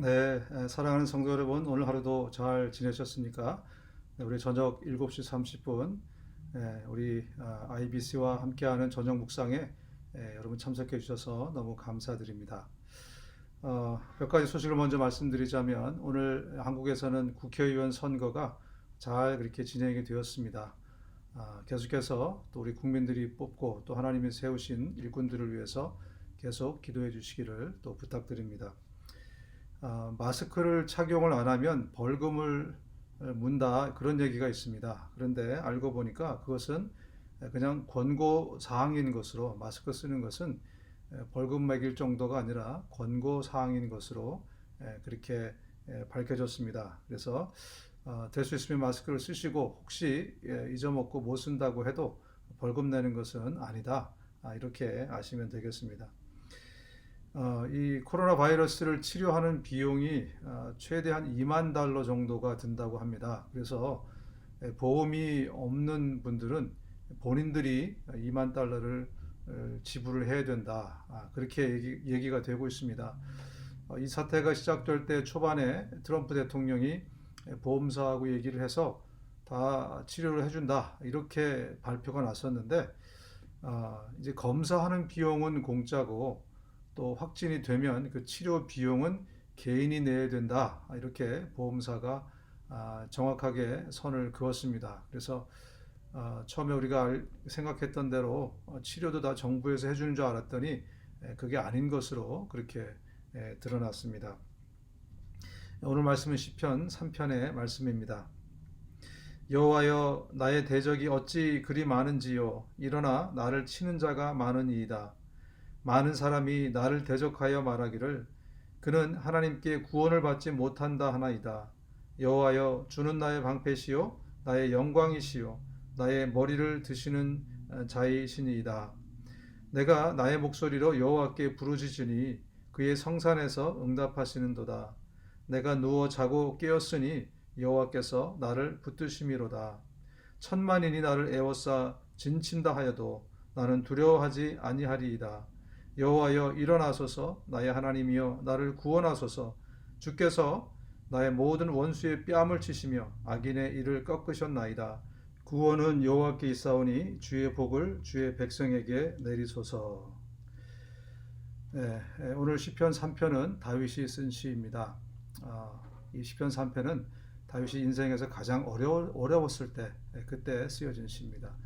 네, 사랑하는 성도 여러분, 오늘 하루도 잘 지내셨습니까? 네, 우리 저녁 7시 30분, 우리 IBC와 함께하는 저녁 묵상에 여러분 참석해 주셔서 너무 감사드립니다. 몇 가지 소식을 먼저 말씀드리자면, 오늘 한국에서는 국회의원 선거가 잘 그렇게 진행이 되었습니다. 계속해서 또 우리 국민들이 뽑고 또 하나님이 세우신 일꾼들을 위해서 계속 기도해 주시기를 또 부탁드립니다. 마스크를 착용을 안 하면 벌금을 문다 그런 얘기가 있습니다. 그런데 알고 보니까 그것은 그냥 권고 사항인 것으로 마스크 쓰는 것은 벌금 매길 정도가 아니라 권고 사항인 것으로 그렇게 밝혀졌습니다. 그래서 될 수 있으면 마스크를 쓰시고 혹시 잊어먹고 못 쓴다고 해도 벌금 내는 것은 아니다. 이렇게 아시면 되겠습니다. 이 코로나 바이러스를 치료하는 비용이 최대한 2만 달러 정도가 든다고 합니다. 그래서 보험이 없는 분들은 본인들이 2만 달러를 지불을 해야 된다. 그렇게 얘기가 되고 있습니다. 이 사태가 시작될 때 초반에 트럼프 대통령이 보험사하고 얘기를 해서 다 치료를 해준다. 이렇게 발표가 났었는데 이제 검사하는 비용은 공짜고 또 확진이 되면 그 치료 비용은 개인이 내야 된다. 이렇게 보험사가 정확하게 선을 그었습니다. 그래서 처음에 우리가 생각했던 대로 치료도 다 정부에서 해주는 줄 알았더니 그게 아닌 것으로 그렇게 드러났습니다. 오늘 말씀은 시편 3편의 말씀입니다. 여호와여 나의 대적이 어찌 그리 많은지요 일어나 나를 치는 자가 많으니이다. 많은 사람이 나를 대적하여 말하기를 그는 하나님께 구원을 받지 못한다 하나이다. 여호와여 주는 나의 방패시요 나의 영광이시요 나의 머리를 드시는 자이시니이다. 내가 나의 목소리로 여호와께 부르짖으니 그의 성산에서 응답하시는도다. 내가 누워 자고 깨었으니 여호와께서 나를 붙드심이로다. 천만인이 나를 애워싸 진친다 하여도 나는 두려워하지 아니하리이다. 여호와여 일어나소서 나의 하나님이여 나를 구원하소서. 주께서 나의 모든 원수의 뺨을 치시며 악인의 이를 꺾으셨나이다. 구원은 여호와께 있사오니 주의 복을 주의 백성에게 내리소서. 오늘 시편 3편은 다윗이 쓴 시입니다. 이 시편 3편은 다윗이 인생에서 가장 어려웠을 때 그때 쓰여진 시입니다.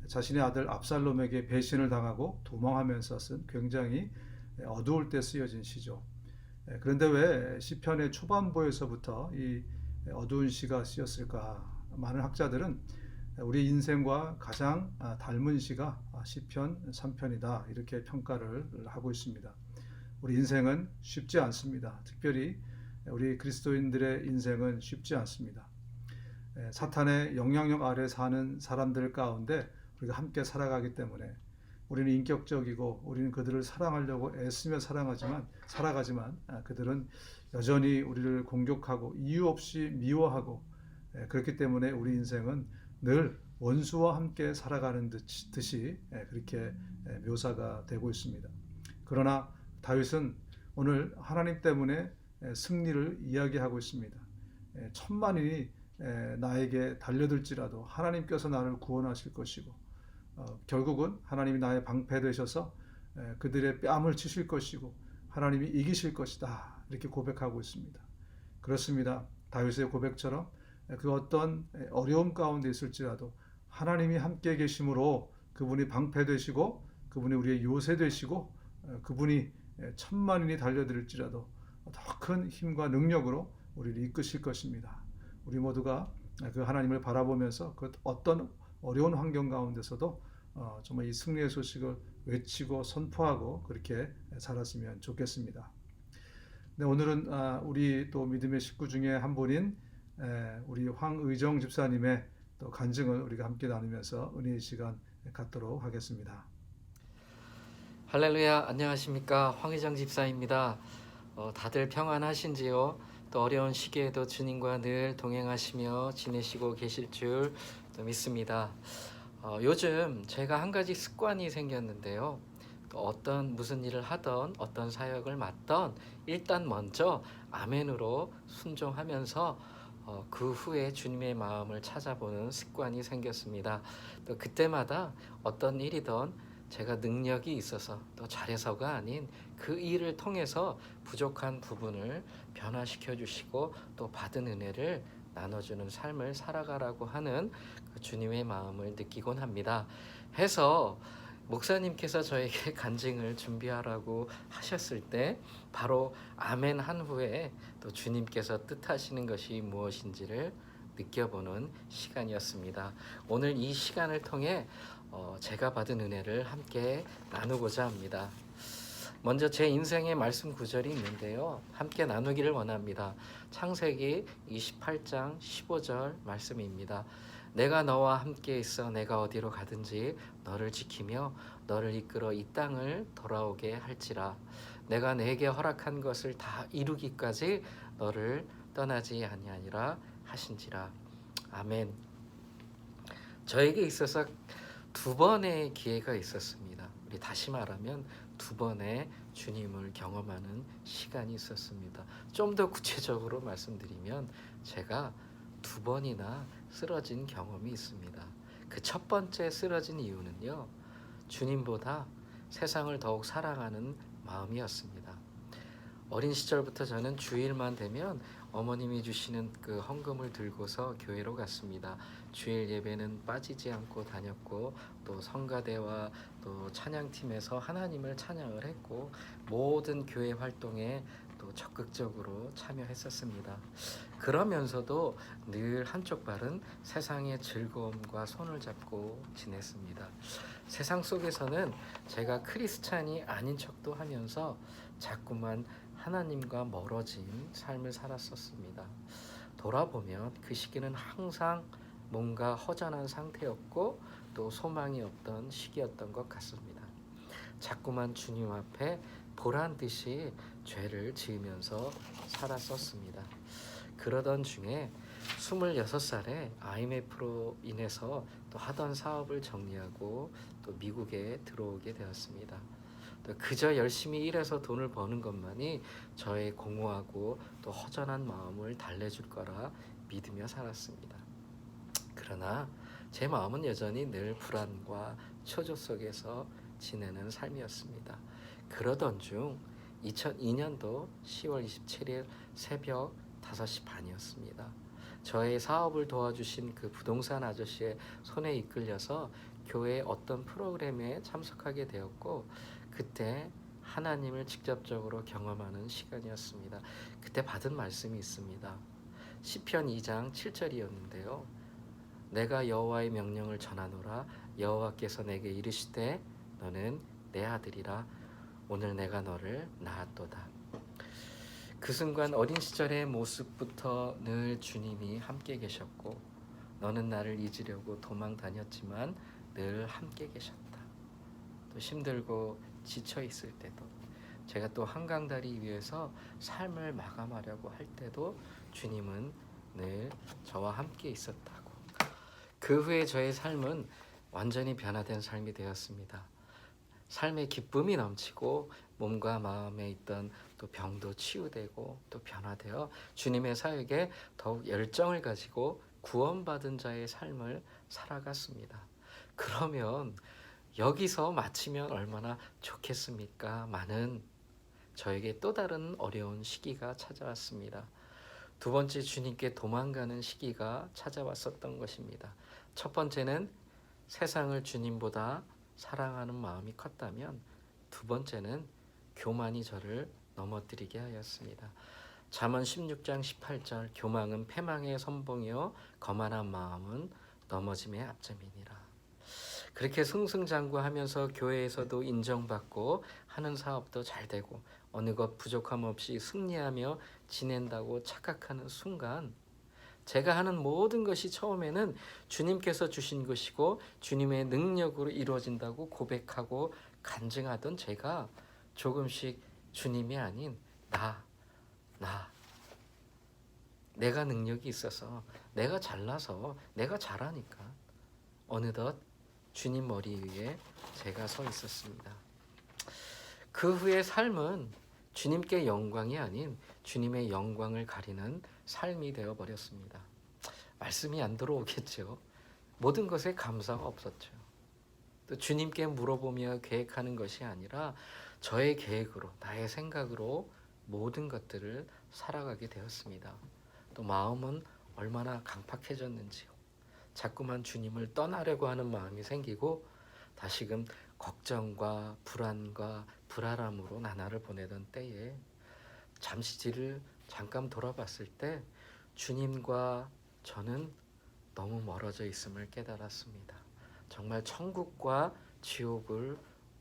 자신의 아들 압살롬에게 배신을 당하고 도망하면서 쓴 굉장히 어두울 때 쓰여진 시죠. 그런데 왜 시편의 초반부에서부터 이 어두운 시가 쓰였을까? 많은 학자들은 우리 인생과 가장 닮은 시가 시편 3편이다 이렇게 평가를 하고 있습니다. 우리 인생은 쉽지 않습니다. 특별히 우리 그리스도인들의 인생은 쉽지 않습니다. 사탄의 영향력 아래 사는 사람들 가운데 우리가 함께 살아가기 때문에 우리는 인격적이고 우리는 그들을 사랑하려고 애쓰며 살아가지만 그들은 여전히 우리를 공격하고 이유 없이 미워하고 그렇기 때문에 우리 인생은 늘 원수와 함께 살아가는 듯이 그렇게 묘사가 되고 있습니다. 그러나 다윗은 오늘 하나님 때문에 승리를 이야기하고 있습니다. 천만인이 나에게 달려들지라도 하나님께서 나를 구원하실 것이고 결국은 하나님이 나의 방패 되셔서 그들의 뺨을 치실 것이고 하나님이 이기실 것이다 이렇게 고백하고 있습니다. 그렇습니다. 다윗의 고백처럼 그 어떤 어려움 가운데 있을지라도 하나님이 함께 계심으로 그분이 방패 되시고 그분이 우리의 요새 되시고 그분이 천만인이 달려들지라도 더 큰 힘과 능력으로 우리를 이끄실 것입니다. 우리 모두가 그 하나님을 바라보면서 그 어떤 어려운 환경 가운데서도 정말 이 승리의 소식을 외치고 선포하고 그렇게 살았으면 좋겠습니다. 네, 오늘은 우리 또 믿음의 식구 중에 한 분인 우리 황의정 집사님의 또 간증을 우리가 함께 나누면서 은혜의 시간 갖도록 하겠습니다. 할렐루야, 안녕하십니까. 황희정 집사입니다. 다들 평안하신지요? 또 어려운 시기에도 주님과 늘 동행하시며 지내시고 계실 줄 믿습니다. 요즘 제가 한 가지 습관이 생겼는데요. 또 어떤 무슨 일을 하던 어떤 사역을 맡던 일단 먼저 아멘으로 순종하면서 그 후에 주님의 마음을 찾아보는 습관이 생겼습니다. 또 그때마다 어떤 일이든 제가 능력이 있어서 또 잘해서가 아닌 그 일을 통해서 부족한 부분을 변화시켜 주시고 또 받은 은혜를 나눠주는 삶을 살아가라고 하는 그 주님의 마음을 느끼곤 합니다. 해서 목사님께서 저에게 간증을 준비하라고 하셨을 때 바로 아멘 한 후에 또 주님께서 뜻하시는 것이 무엇인지를 느껴보는 시간이었습니다. 오늘 이 시간을 통해 제가 받은 은혜를 함께 나누고자 합니다. 먼저 제 인생의 말씀 구절이 있는데요. 함께 나누기를 원합니다. 창세기 28장 15절 말씀입니다. 내가 너와 함께 있어 내가 어디로 가든지 너를 지키며 너를 이끌어 이 땅을 돌아오게 할지라. 내가 내게 허락한 것을 다 이루기까지 너를 떠나지 아니하니라 하신지라. 아멘. 저에게 있어서 두 번의 기회가 있었습니다. 우리 다시 말하면 두 번의 주님을 경험하는 시간이 있었습니다. 좀 더 구체적으로 말씀드리면 제가 두 번이나 쓰러진 경험이 있습니다. 그 첫 번째 쓰러진 이유는요, 주님보다 세상을 더욱 사랑하는 마음이었습니다. 어린 시절부터 저는 주일만 되면 어머님이 주시는 그 헌금을 들고서 교회로 갔습니다. 주일 예배는 빠지지 않고 다녔고 또 성가대와 또 찬양팀에서 하나님을 찬양을 했고 모든 교회 활동에 또 적극적으로 참여했었습니다. 그러면서도 늘 한쪽 발은 세상의 즐거움과 손을 잡고 지냈습니다. 세상 속에서는 제가 크리스찬이 아닌 척도 하면서 자꾸만 하나님과 멀어진 삶을 살았었습니다. 돌아보면 그 시기는 항상 뭔가 허전한 상태였고 또 소망이 없던 시기였던 것 같습니다. 자꾸만 주님 앞에 보란 듯이 죄를 지으면서 살았었습니다. 그러던 중에 26살에 IMF로 인해서 또 하던 사업을 정리하고 또 미국에 들어오게 되었습니다. 또 그저 열심히 일해서 돈을 버는 것만이 저의 공허하고 또 허전한 마음을 달래줄 거라 믿으며 살았습니다. 그러나 제 마음은 여전히 늘 불안과 초조 속에서 지내는 삶이었습니다. 그러던 중 2002년도 10월 27일 새벽 5시 반이었습니다. 저의 사업을 도와주신 그 부동산 아저씨의 손에 이끌려서 교회 어떤 프로그램에 참석하게 되었고 그때 하나님을 직접적으로 경험하는 시간이었습니다. 그때 받은 말씀이 있습니다. 시편 2장 7절이었는데요. 내가 여호와의 명령을 전하노라. 여호와께서 내게 이르시되 너는 내 아들이라. 오늘 내가 너를 낳았도다. 그 순간 어린 시절의 모습부터 늘 주님이 함께 계셨고 너는 나를 잊으려고 도망 다녔지만 늘 함께 계셨다. 또 힘들고 지쳐 있을 때도 제가 또 한강다리 위에서 삶을 마감하려고 할 때도 주님은 늘 저와 함께 있었다고. 그 후에 저의 삶은 완전히 변화된 삶이 되었습니다. 삶의 기쁨이 넘치고 몸과 마음에 있던 또 병도 치유되고 또 변화되어 주님의 사역에 더욱 열정을 가지고 구원받은 자의 삶을 살아갔습니다. 그러면 여기서 마치면 얼마나 좋겠습니까? 많은 저에게 또 다른 어려운 시기가 찾아왔습니다. 두 번째 주님께 도망가는 시기가 찾아왔었던 것입니다. 첫 번째는 세상을 주님보다 사랑하는 마음이 컸다면 두 번째는 교만이 저를 넘어뜨리게 하였습니다. 잠언 16장 18절 교만은 패망의 선봉이요 거만한 마음은 넘어짐의 앞점이니라. 그렇게 승승장구하면서 교회에서도 인정받고 하는 사업도 잘 되고 어느 것 부족함 없이 승리하며 지낸다고 착각하는 순간 제가 하는 모든 것이 처음에는 주님께서 주신 것이고 주님의 능력으로 이루어진다고 고백하고 간증하던 제가 조금씩 주님이 아닌 내가 능력이 있어서 내가 잘나서 내가 잘하니까 어느덧 주님 머리 위에 제가 서 있었습니다. 그 후의 삶은 주님께 영광이 아닌 주님의 영광을 가리는 삶이 되어 버렸습니다. 말씀이 안 들어오겠죠. 모든 것에 감사가 없었죠. 또 주님께 물어보며 계획하는 것이 아니라 저의 계획으로, 나의 생각으로 모든 것들을 살아가게 되었습니다. 또 마음은 얼마나 강팍해졌는지요. 자꾸만 주님을 떠나려고 하는 마음이 생기고 다시금 걱정과 불안과 불안함으로 나날을 보내던 때에 잠시 뒤를 잠깐 돌아봤을 때 주님과 저는 너무 멀어져 있음을 깨달았습니다. 정말 천국과 지옥을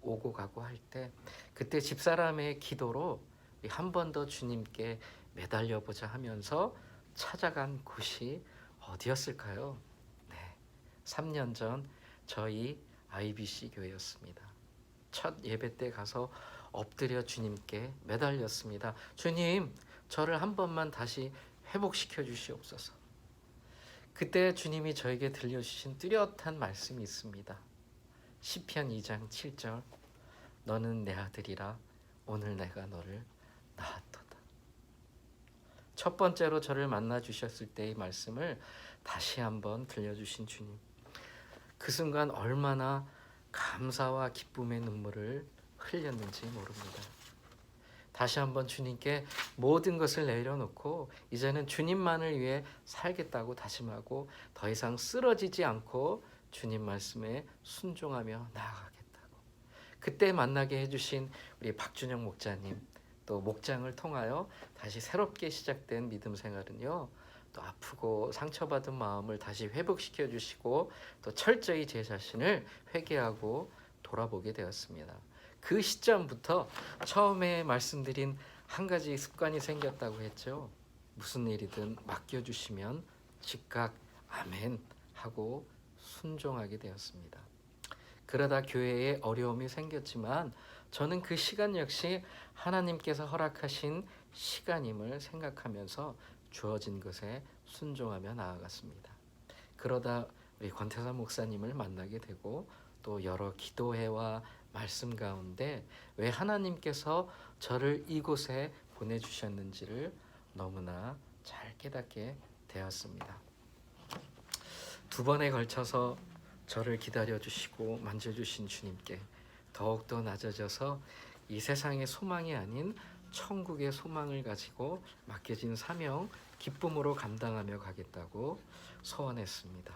오고 가고 할 때 그때 집사람의 기도로 한 번 더 주님께 매달려 보자 하면서 찾아간 곳이 어디였을까요? 네, 3년 전 저희 IBC 교회였습니다. 첫 예배 때 가서 엎드려 주님께 매달렸습니다. 주님, 저를 한 번만 다시 회복시켜 주시옵소서. 그때 주님이 저에게 들려주신 뚜렷한 말씀이 있습니다. 시편 2장 7절, 너는 내 아들이라 오늘 내가 너를 낳았도다. 첫 번째로 저를 만나 주셨을 때의 말씀을 다시 한번 들려주신 주님. 그 순간 얼마나 감사와 기쁨의 눈물을 흘렸는지 모릅니다. 다시 한번 주님께 모든 것을 내려놓고 이제는 주님만을 위해 살겠다고 다짐하고 더 이상 쓰러지지 않고 주님 말씀에 순종하며 나아가겠다고. 그때 만나게 해주신 우리 박준영 목자님, 또 목장을 통하여 다시 새롭게 시작된 믿음 생활은요, 또 아프고 상처받은 마음을 다시 회복시켜 주시고 또 철저히 제 자신을 회개하고 돌아보게 되었습니다. 그 시점부터 처음에 말씀드린 한 가지 습관이 생겼다고 했죠. 무슨 일이든 맡겨주시면 즉각 아멘 하고 순종하게 되었습니다. 그러다 교회에 어려움이 생겼지만 저는 그 시간 역시 하나님께서 허락하신 시간임을 생각하면서 주어진 것에 순종하며 나아갔습니다. 그러다 우리 권태삼 목사님을 만나게 되고 또 여러 기도회와 말씀 가운데 왜 하나님께서 저를 이곳에 보내주셨는지를 너무나 잘 깨닫게 되었습니다. 두 번에 걸쳐서 저를 기다려주시고 만져주신 주님께 더욱더 낮아져서 이 세상의 소망이 아닌 천국의 소망을 가지고 맡겨진 사명 기쁨으로 감당하며 가겠다고 소원했습니다.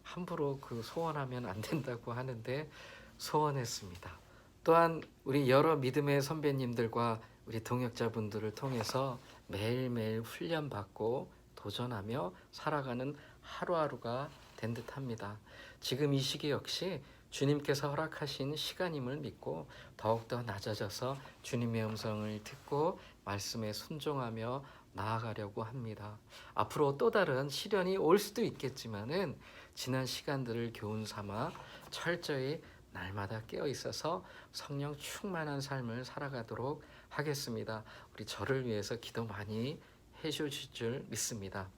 함부로 그 소원하면 안 된다고 하는데 소원했습니다. 또한 우리 여러 믿음의 선배님들과 우리 동역자분들을 통해서 매일매일 훈련받고 도전하며 살아가는 하루하루가 된 듯합니다. 지금 이 시기 역시 주님께서 허락하신 시간임을 믿고 더욱더 낮아져서 주님의 음성을 듣고 말씀에 순종하며 나아가려고 합니다. 앞으로 또 다른 시련이 올 수도 있겠지만은 지난 시간들을 교훈 삼아 철저히 날마다 깨어 있어서 성령 충만한 삶을 살아가도록 하겠습니다. 우리 저를 위해서 기도 많이 해주실 줄 믿습니다.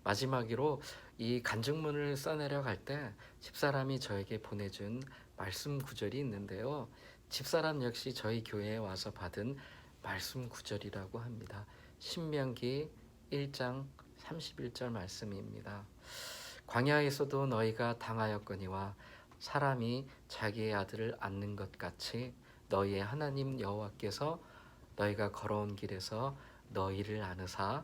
마지막으로 이 간증문을 써내려 갈 때 집사람이 저에게 보내준 말씀 구절이 있는데요. 집사람 역시 저희 교회에 와서 받은 말씀 구절이라고 합니다. 신명기 1장 31절 말씀입니다. 광야에서도 너희가 당하였거니와 사람이 자기의 아들을 안는 것 같이 너희의 하나님 여호와께서 너희가 걸어온 길에서 너희를 안으사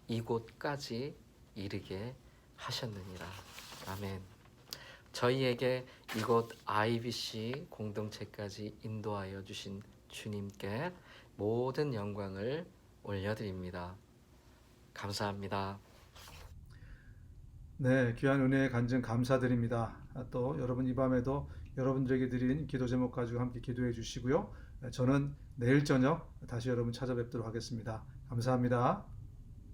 이곳까지 이르게 하셨느니라. 아멘. 저희에게 이곳 IBC 공동체까지 인도하여 주신 주님께 모든 영광을 올려드립니다. 감사합니다. 네, 귀한 은혜의 간증 감사드립니다. 또 여러분 이 밤에도 여러분들에게 드린 기도 제목 가지고 함께 기도해 주시고요. 저는 내일 저녁 다시 여러분 찾아뵙도록 하겠습니다. 감사합니다.